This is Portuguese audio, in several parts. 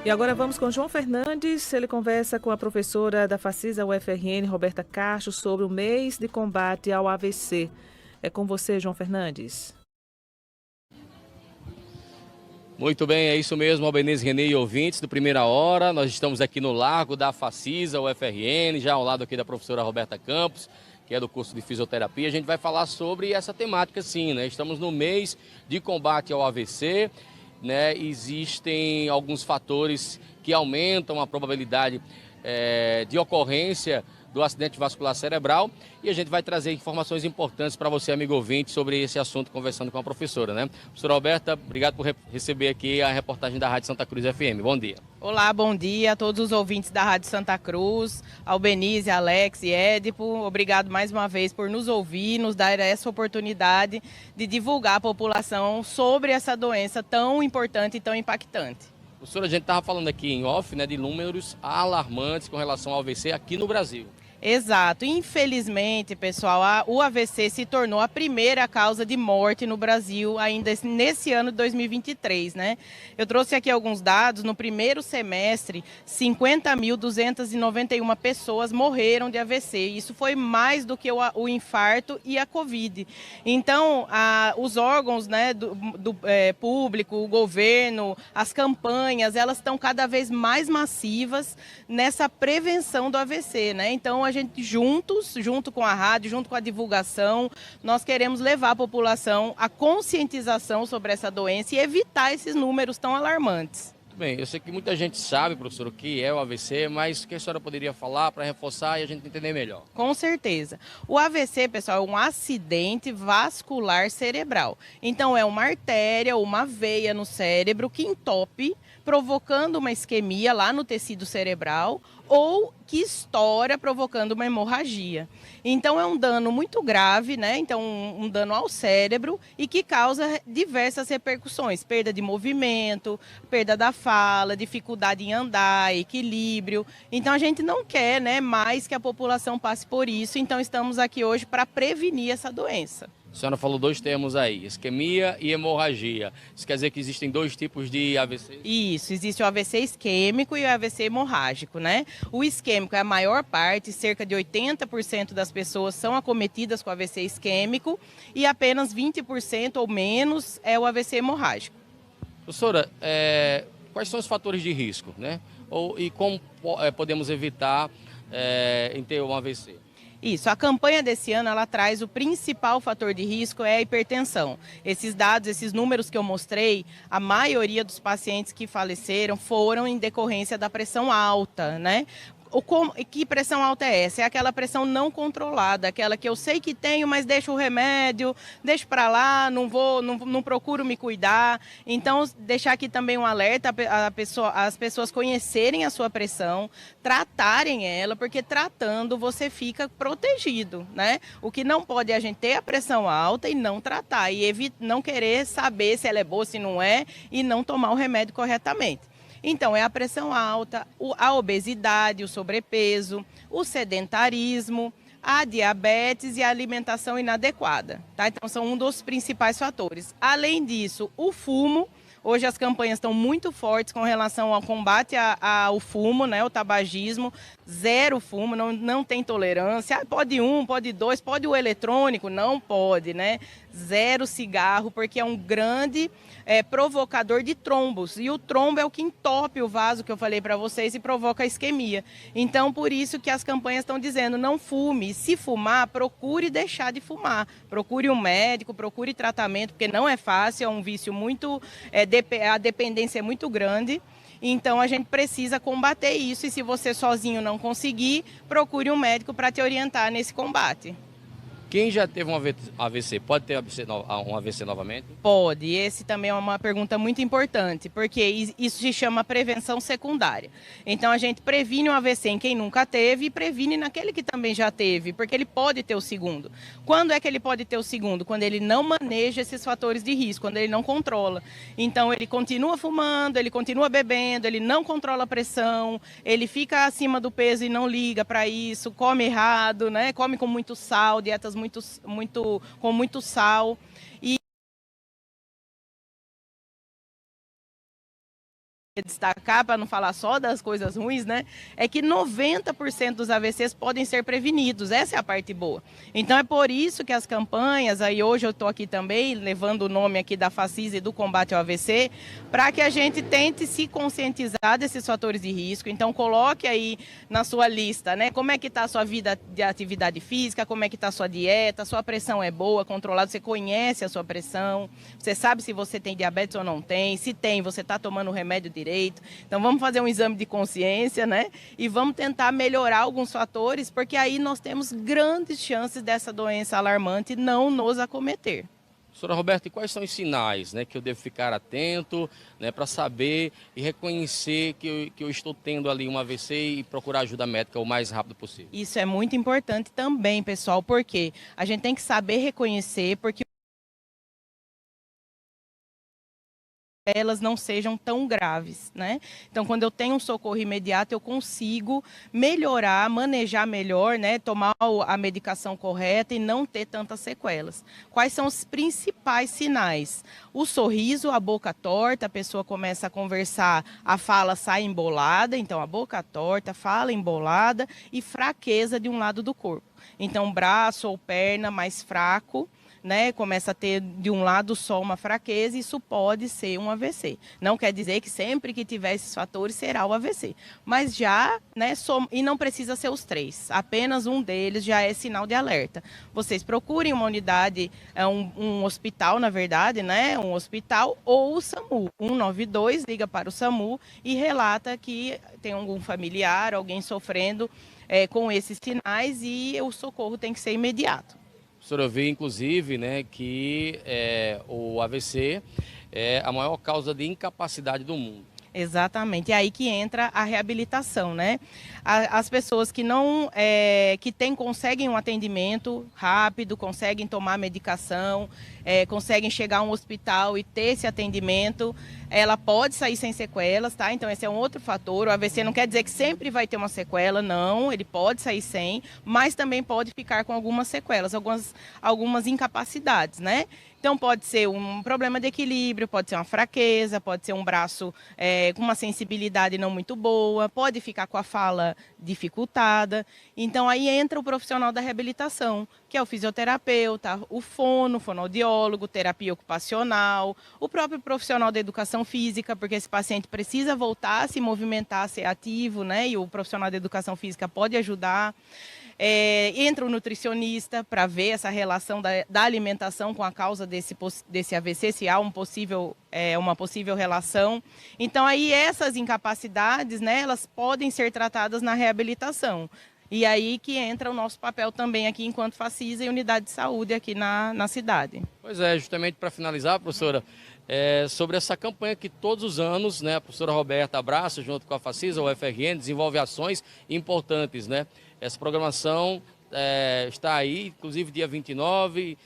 E agora vamos com João Fernandes. Ele conversa com a professora da Facisa UFRN, Roberta Castro, sobre o mês de combate ao AVC. É com você, João Fernandes. Muito bem, é isso mesmo, Albenise, Renê e ouvintes do Primeira Hora. Nós estamos aqui no Largo da Facisa UFRN, já ao lado aqui da professora Roberta Campos, que é do curso de fisioterapia. A gente vai falar sobre essa temática, sim, né? Estamos no mês de combate ao AVC, né? Existem alguns fatores que aumentam a probabilidade de ocorrência do acidente vascular cerebral e a gente vai trazer informações importantes para você, amigo ouvinte, sobre esse assunto, conversando com a professora, né? Professora Roberta, obrigado por receber aqui a reportagem da Rádio Santa Cruz FM. Bom dia. Olá, bom dia a todos os ouvintes da Rádio Santa Cruz, Albenise, Alex e Édipo. Obrigado mais uma vez por nos ouvir, nos dar essa oportunidade de divulgar à população sobre essa doença tão importante e tão impactante. Professora, a gente estava falando aqui em off, né, de números alarmantes com relação ao AVC aqui no Brasil. Exato. Infelizmente, pessoal, o AVC se tornou a primeira causa de morte no Brasil ainda nesse ano de 2023, né? Eu trouxe aqui alguns dados. No primeiro semestre, 50.291 pessoas morreram de AVC. Isso foi mais do que o infarto e a Covid. Então, os órgãos, né, do público, o governo, as campanhas, elas estão cada vez mais massivas nessa prevenção do AVC, né? Então, a gente junto com a rádio, junto com a divulgação, nós queremos levar a população à conscientização sobre essa doença e evitar esses números tão alarmantes. Bem, eu sei que muita gente sabe, professor, o que é o AVC, mas o que a senhora poderia falar para reforçar e a gente entender melhor? Com certeza. O AVC, pessoal, é um acidente vascular cerebral. Então, é uma artéria ou uma veia no cérebro que entope, provocando uma isquemia lá no tecido cerebral ou que estoura, provocando uma hemorragia. Então, é um dano muito grave, né? Então, um dano ao cérebro e que causa diversas repercussões. Perda de movimento, perda da fala, dificuldade em andar, equilíbrio. Então, a gente não quer, né, mais que a população passe por isso. Então, estamos aqui hoje para prevenir essa doença. A senhora falou dois termos aí, isquemia e hemorragia. Isso quer dizer que existem dois tipos de AVC? Isso, existe o AVC isquêmico e o AVC hemorrágico, né? O isquêmico é a maior parte, cerca de 80% das pessoas são acometidas com AVC isquêmico e apenas 20% ou menos é o AVC hemorrágico. Professora, quais são os fatores de risco, né? E como podemos evitar em ter um AVC? Isso, a campanha desse ano, ela traz o principal fator de risco é a hipertensão. Esses dados, esses números que eu mostrei, a maioria dos pacientes que faleceram foram em decorrência da pressão alta, né? Que pressão alta é essa? É aquela pressão não controlada, aquela que eu sei que tenho, mas deixo o remédio, deixo para lá, não procuro me cuidar. Então, deixar aqui também um alerta, as pessoas conhecerem a sua pressão, tratarem ela, porque tratando você fica protegido, né? O que não pode é a gente ter a pressão alta e não tratar, e não querer saber se ela é boa, se não é, e não tomar o remédio corretamente. Então, é a pressão alta, a obesidade, o sobrepeso, o sedentarismo, a diabetes e a alimentação inadequada, tá? Então, são um dos principais fatores. Além disso, o fumo. Hoje as campanhas estão muito fortes com relação ao combate ao fumo, né, o tabagismo. Zero fumo, não tem tolerância. Pode um, pode dois, pode o eletrônico? Não pode, né? Zero cigarro, porque é um grande provocador de trombos. E o trombo é o que entope o vaso que eu falei para vocês e provoca a isquemia. Então, por isso que as campanhas estão dizendo, não fume. Se fumar, procure deixar de fumar. Procure um médico, procure tratamento, porque não é fácil, é um vício muito... a dependência é muito grande. Então, a gente precisa combater isso e se você sozinho não conseguir, procure um médico para te orientar nesse combate. Quem já teve um AVC, pode ter um AVC novamente? Pode, e esse também é uma pergunta muito importante, porque isso se chama prevenção secundária. Então a gente previne um AVC em quem nunca teve e previne naquele que também já teve, porque ele pode ter o segundo. Quando é que ele pode ter o segundo? Quando ele não maneja esses fatores de risco, quando ele não controla. Então ele continua fumando, ele continua bebendo, ele não controla a pressão, ele fica acima do peso e não liga para isso, come errado, né? Come com muito sal, dietas com muito sal. destacar, para não falar só das coisas ruins, né? É que 90% dos AVCs podem ser prevenidos. Essa é a parte boa. Então é por isso que as campanhas, aí hoje eu estou aqui também, levando o nome aqui da Facisa e do combate ao AVC, para que a gente tente se conscientizar desses fatores de risco. Então coloque aí na sua lista, né? Como é que está a sua vida de atividade física, como é que está a sua dieta, sua pressão é boa, controlada, você conhece a sua pressão, você sabe se você tem diabetes ou não tem, se tem, você está tomando o remédio direito. Então vamos fazer um exame de consciência, né? E vamos tentar melhorar alguns fatores, porque aí nós temos grandes chances dessa doença alarmante não nos acometer. Professora Roberta, e quais são os sinais, né, que eu devo ficar atento, né, para saber e reconhecer que eu estou tendo ali um AVC e procurar ajuda médica o mais rápido possível? Isso é muito importante também, pessoal, porque a gente tem que saber reconhecer, porque elas não sejam tão graves, né? Então, quando eu tenho um socorro imediato, eu consigo melhorar, manejar melhor, né? Tomar a medicação correta e não ter tantas sequelas. Quais são os principais sinais? O sorriso, a boca torta, a pessoa começa a conversar, a fala sai embolada, então a boca torta, fala embolada e fraqueza de um lado do corpo. Então, braço ou perna mais fraco, né, começa a ter de um lado só uma fraqueza, isso pode ser um AVC. Não quer dizer que sempre que tiver esses fatores será o AVC, mas já, né, e não precisa ser os três, apenas um deles já é sinal de alerta. Vocês procurem uma unidade, um hospital, na verdade, né, um hospital ou o SAMU. 192 liga para o SAMU e relata que tem algum familiar, alguém sofrendo com esses sinais e o socorro tem que ser imediato. Professora, eu vi, inclusive, né, que o AVC é a maior causa de incapacidade do mundo. Exatamente, é aí que entra a reabilitação, né? As pessoas que não, conseguem um atendimento rápido, conseguem tomar medicação, conseguem chegar a um hospital e ter esse atendimento, ela pode sair sem sequelas, tá? Então esse é um outro fator. O AVC não quer dizer que sempre vai ter uma sequela, não, ele pode sair sem, mas também pode ficar com algumas sequelas, algumas incapacidades, né? Então pode ser um problema de equilíbrio, pode ser uma fraqueza, pode ser um braço com uma sensibilidade não muito boa, pode ficar com a fala dificultada. Então aí entra o profissional da reabilitação, que é o fisioterapeuta, o fonoaudiólogo, terapia ocupacional, o próprio profissional da educação física, porque esse paciente precisa voltar a se movimentar, a ser ativo, né? E o profissional da educação física pode ajudar. Entra o nutricionista para ver essa relação da alimentação com a causa desse AVC, se há uma possível relação. Então, aí essas incapacidades, né, elas podem ser tratadas na reabilitação. E aí que entra o nosso papel também aqui enquanto Facisa e unidade de saúde aqui na cidade. Pois é, justamente para finalizar, professora, sobre essa campanha que todos os anos, né, a professora Roberta abraça junto com a Facisa, o UFRN, desenvolve ações importantes, né? Essa programação está aí, inclusive dia 29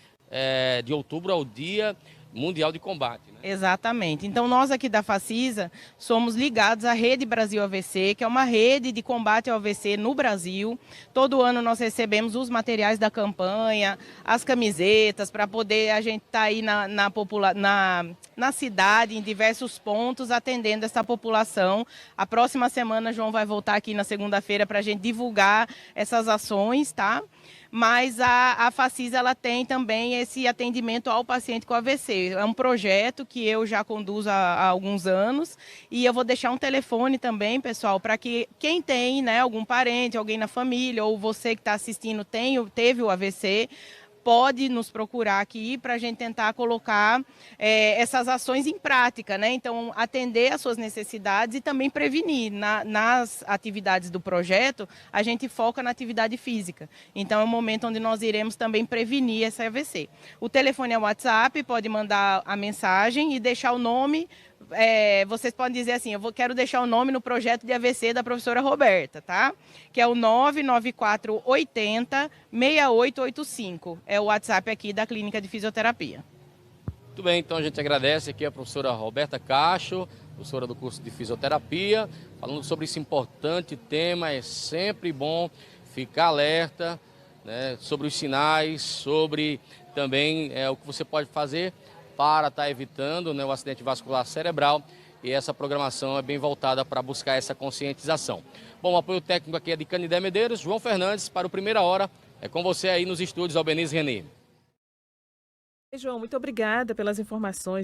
de outubro ao Dia Mundial de Combate, né? Exatamente. Então, nós aqui da Facisa somos ligados à Rede Brasil AVC, que é uma rede de combate ao AVC no Brasil. Todo ano nós recebemos os materiais da campanha, as camisetas, para poder a gente estar aí na cidade, em diversos pontos, atendendo essa população. A próxima semana, João vai voltar aqui na segunda-feira para a gente divulgar essas ações, tá? Mas a Facisa, ela tem também esse atendimento ao paciente com AVC. É um projeto que eu já conduzo há alguns anos e eu vou deixar um telefone também, pessoal, para que quem tem, né, algum parente, alguém na família ou você que está assistindo teve o AVC, pode nos procurar aqui para a gente tentar colocar essas ações em prática, né? Então, atender às suas necessidades e também prevenir. Nas atividades do projeto, a gente foca na atividade física. Então, é um momento onde nós iremos também prevenir essa AVC. O telefone é o WhatsApp, pode mandar a mensagem e deixar o nome. Vocês podem dizer assim, quero deixar o nome no projeto de AVC da professora Roberta, tá? Que é o 99480-6885. É o WhatsApp aqui da Clínica de Fisioterapia. Muito bem, então a gente agradece aqui a professora Roberta Cacho, professora do curso de Fisioterapia, falando sobre esse importante tema. É sempre bom ficar alerta, né, sobre os sinais, sobre também o que você pode fazer para estar evitando, né, o acidente vascular cerebral e essa programação é bem voltada para buscar essa conscientização. Bom, o apoio técnico aqui é de Canidé Medeiros, João Fernandes, para o Primeira Hora. É com você aí nos estúdios, Albenise Renê. João, muito obrigada pelas informações.